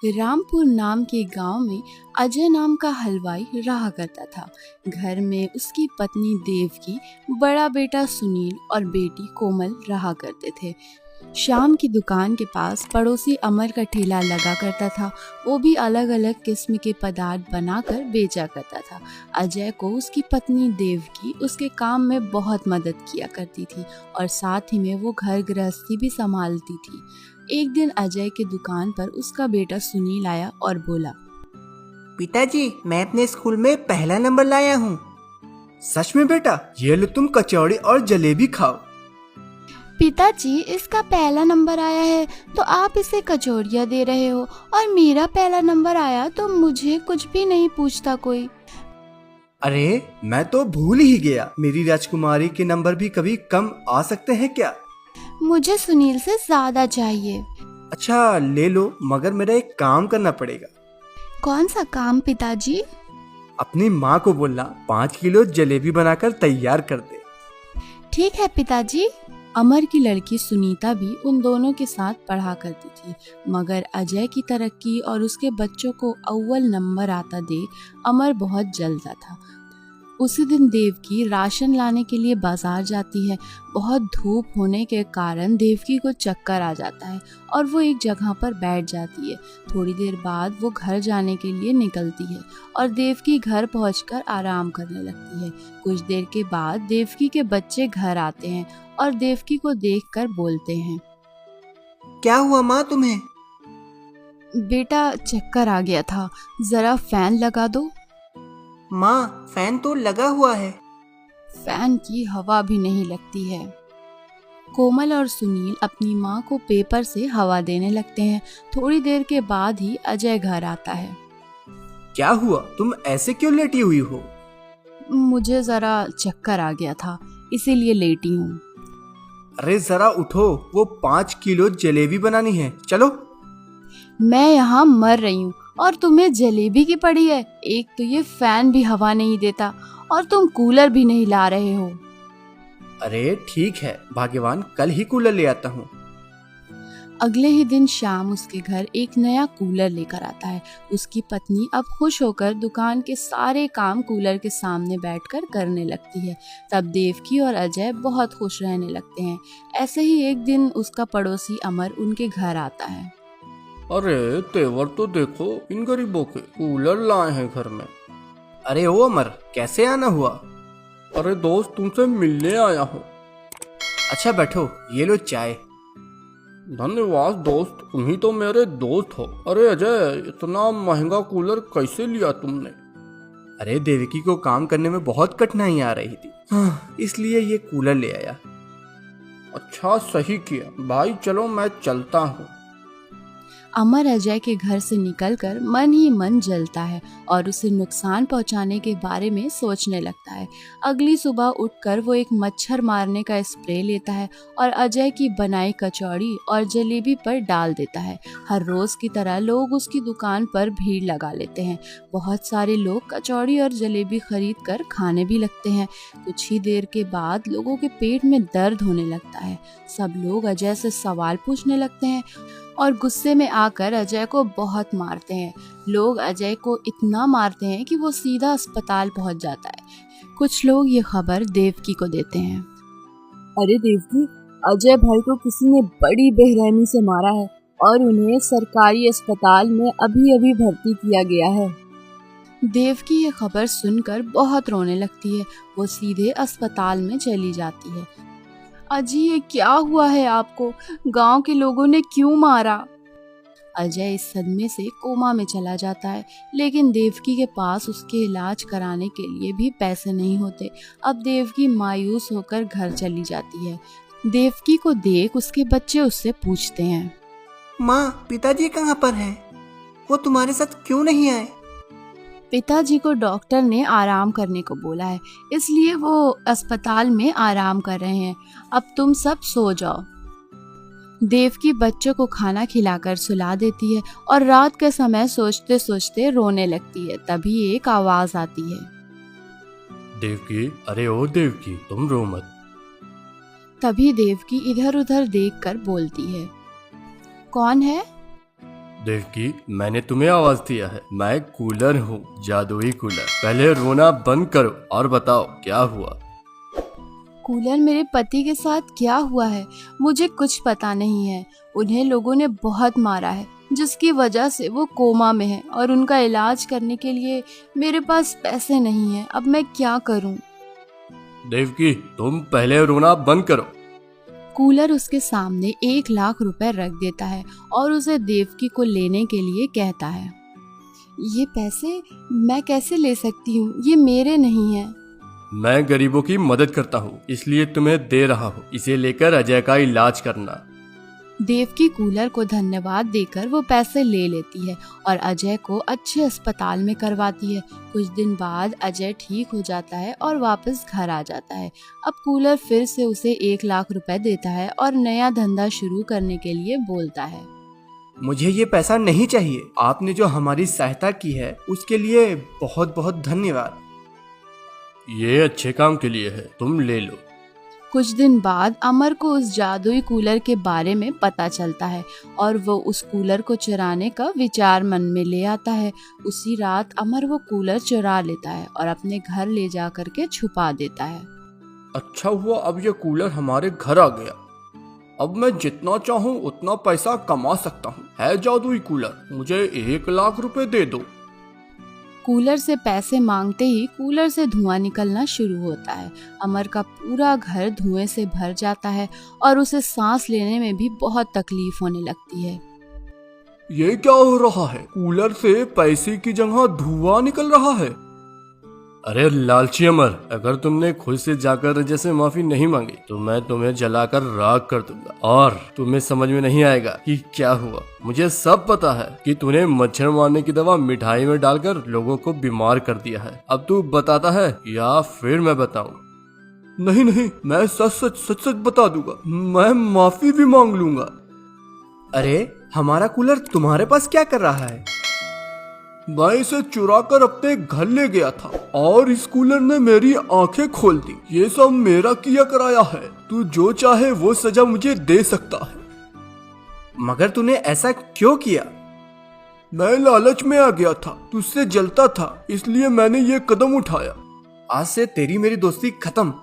रामपुर नाम के गांव में अजय नाम का हलवाई रहा करता था। घर में उसकी पत्नी देवकी, बड़ा बेटा सुनील और बेटी कोमल रहा करते थे। शाम की दुकान के पास पड़ोसी अमर का ठेला लगा करता था। वो भी अलग अलग किस्म के पदार्थ बनाकर बेचा करता था। अजय को उसकी पत्नी देवकी उसके काम में बहुत मदद किया करती थी और साथ ही में वो घर गृहस्थी भी संभालती थी। एक दिन अजय की दुकान पर उसका बेटा सुनील आया और बोला, पिताजी, मैं अपने स्कूल में पहला नंबर लाया हूँ। सच में बेटा? ये लो तुम कचौड़ी और जलेबी खाओ। पिताजी, इसका पहला नंबर आया है तो आप इसे कचौड़ियाँ दे रहे हो, और मेरा पहला नंबर आया तो मुझे कुछ भी नहीं पूछता कोई। अरे मैं तो भूल ही गया, मेरी राजकुमारी के नंबर भी कभी कम आ सकते हैं क्या? मुझे सुनील से ज्यादा चाहिए। अच्छा ले लो, मगर मेरा एक काम करना पड़ेगा। कौन सा काम पिताजी? अपनी माँ को बोलना 5 किलो जलेबी बनाकर तैयार कर दे। ठीक है पिताजी। अमर की लड़की सुनीता भी उन दोनों के साथ पढ़ा करती थी, मगर अजय की तरक्की और उसके बच्चों को अव्वल नंबर आता देख अमर बहुत जलता था। उसी दिन देवकी राशन लाने के लिए बाजार जाती है। बहुत धूप होने के कारण देवकी को चक्कर आ जाता है और वो एक जगह पर बैठ जाती है। थोड़ी देर बाद वो घर जाने के लिए निकलती है और देवकी घर पहुंचकर आराम करने लगती है। कुछ देर के बाद देवकी के बच्चे घर आते हैं और देवकी को देखकर बोलते हैं, क्या हुआ माँ तुम्हें? बेटा, चक्कर आ गया था, जरा फैन लगा दो। माँ, फैन तो लगा हुआ है। फैन की हवा भी नहीं लगती है। कोमल और सुनील अपनी माँ को पेपर से हवा देने लगते हैं। थोड़ी देर के बाद ही अजय घर आता है। क्या हुआ? तुम ऐसे क्यों लेटी हुई हो? मुझे जरा चक्कर आ गया था, इसीलिए लेटी हूँ। अरे जरा उठो, वो 5 किलो जलेबी बनानी है, चलो। मैं यहाँ मर रही हूँ और तुम्हें जलेबी की पड़ी है। एक तो ये फैन भी हवा नहीं देता और तुम कूलर भी नहीं ला रहे हो। अरे ठीक है, भाग्यवान कल ही कूलर ले आता हूँ। अगले ही दिन शाम उसके घर एक नया कूलर लेकर आता है। उसकी पत्नी अब खुश होकर दुकान के सारे काम कूलर के सामने बैठकर करने लगती है। तब देवकी और अजय बहुत खुश रहने लगते हैं। ऐसे ही एक दिन उसका पड़ोसी अमर उनके घर आता है। अरे तेवर तो देखो इन गरीबों के, कूलर लाए हैं घर में। अरे ओ अमर, कैसे आना हुआ? अरे दोस्त, तुमसे मिलने आया हूँ। अच्छा बैठो, ये लो चाय। धन्यवाद दोस्त, तुम ही तो मेरे दोस्त हो। अरे अजय, इतना महंगा कूलर कैसे लिया तुमने? अरे देवकी को काम करने में बहुत कठिनाई आ रही थी, इसलिए ये कूलर ले आया। अच्छा, सही किया भाई, चलो मैं चलता हूँ। अमर अजय के घर से निकलकर मन ही मन जलता है और उसे नुकसान पहुंचाने के बारे में सोचने लगता है। अगली सुबह उठकर वो एक मच्छर मारने का स्प्रे लेता है और अजय की बनाई कचौड़ी और जलेबी पर डाल देता है। हर रोज की तरह लोग उसकी दुकान पर भीड़ लगा लेते हैं। बहुत सारे लोग कचौड़ी और जलेबी खरीद कर खाने भी लगते हैं। कुछ ही देर के बाद लोगों के पेट में दर्द होने लगता है। सब लोग अजय से सवाल पूछने लगते हैं और गुस्से में आकर अजय को बहुत मारते हैं। लोग अजय को इतना मारते हैं कि वो सीधा अस्पताल पहुंच जाता है। कुछ लोग ये खबर देवकी को देते हैं। अरे देवकी, अजय भाई को किसी ने बड़ी बेरहमी से मारा है और उन्हें सरकारी अस्पताल में अभी अभी भर्ती किया गया है। देवकी ये खबर सुनकर बहुत रोने लगती है। वो सीधे अस्पताल में चली जाती है। अजी, ये क्या हुआ है आपको? गांव के लोगों ने क्यों मारा? अजय इस सदमे से कोमा में चला जाता है, लेकिन देवकी के पास उसके इलाज कराने के लिए भी पैसे नहीं होते। अब देवकी मायूस होकर घर चली जाती है। देवकी को देख उसके बच्चे उससे पूछते हैं, माँ, पिताजी कहाँ पर हैं? वो तुम्हारे साथ क्यों नहीं आए? पिताजी को डॉक्टर ने आराम करने को बोला है, इसलिए वो अस्पताल में आराम कर रहे हैं। अब तुम सब सो जाओ। देवकी बच्चों को खाना खिलाकर सुला देती है और रात के समय सोचते सोचते रोने लगती है। तभी एक आवाज आती है, देवकी, अरे ओ देवकी, तुम रो मत। तभी देवकी इधर उधर देखकर बोलती है, कौन है? देवकी, मैंने तुम्हें आवाज दिया है। मैं कूलर हूँ, जादुई कूलर। पहले रोना बंद करो और बताओ क्या हुआ। कूलर, मेरे पति के साथ क्या हुआ है मुझे कुछ पता नहीं है। उन्हें लोगों ने बहुत मारा है, जिसकी वजह से वो कोमा में है और उनका इलाज करने के लिए मेरे पास पैसे नहीं हैं। अब मैं क्या करूं? देवकी, तुम पहले रोना बंद करो। कूलर उसके सामने 1 लाख रुपए रख देता है और उसे देवकी को लेने के लिए कहता है। ये पैसे मैं कैसे ले सकती हूँ? ये मेरे नहीं है। मैं गरीबों की मदद करता हूँ, इसलिए तुम्हें दे रहा हूँ। इसे लेकर अजय का इलाज करना। देवकी कूलर को धन्यवाद देकर वो पैसे ले लेती है और अजय को अच्छे अस्पताल में करवाती है। कुछ दिन बाद अजय ठीक हो जाता है और वापस घर आ जाता है। अब कूलर फिर से उसे 1 लाख रुपए देता है और नया धंधा शुरू करने के लिए बोलता है। मुझे ये पैसा नहीं चाहिए। आपने जो हमारी सहायता की है उसके लिए बहुत बहुत धन्यवाद। ये अच्छे काम के लिए है, तुम ले लो। कुछ दिन बाद अमर को उस जादुई कूलर के बारे में पता चलता है और वो उस कूलर को चुराने का विचार मन में ले आता है। उसी रात अमर वो कूलर चुरा लेता है और अपने घर ले जा करके छुपा देता है। अच्छा हुआ अब ये कूलर हमारे घर आ गया। अब मैं जितना चाहूँ उतना पैसा कमा सकता हूँ। है जादुई कूलर, मुझे 1 लाख रुपए दे दो। कूलर से पैसे मांगते ही कूलर से धुआं निकलना शुरू होता है। अमर का पूरा घर धुएं से भर जाता है और उसे सांस लेने में भी बहुत तकलीफ होने लगती है। ये क्या हो रहा है? कूलर से पैसे की जगह धुआं निकल रहा है। अरे लालची अमर, अगर तुमने खुद से जाकर अजय से माफी नहीं मांगी तो मैं तुम्हें जलाकर राख कर दूंगा और तुम्हें समझ में नहीं आएगा कि क्या हुआ। मुझे सब पता है कि तूने मच्छर मारने की दवा मिठाई में डालकर लोगों को बीमार कर दिया है। अब तू बताता है या फिर मैं बताऊं? नहीं नहीं, मैं सच सच बता दूंगा। मैं माफी भी मांग लूंगा। अरे हमारा कूलर तुम्हारे पास क्या कर रहा है? मैं इसे चुरा कर अपने घर ले गया था और इस कूलर ने मेरी आंखें खोल दी। ये सब मेरा किया कराया है। तू जो चाहे वो सजा मुझे दे सकता है। मगर तूने ऐसा क्यों किया? मैं लालच में आ गया था, तुझसे जलता था, इसलिए मैंने ये कदम उठाया। आज से तेरी मेरी दोस्ती खत्म।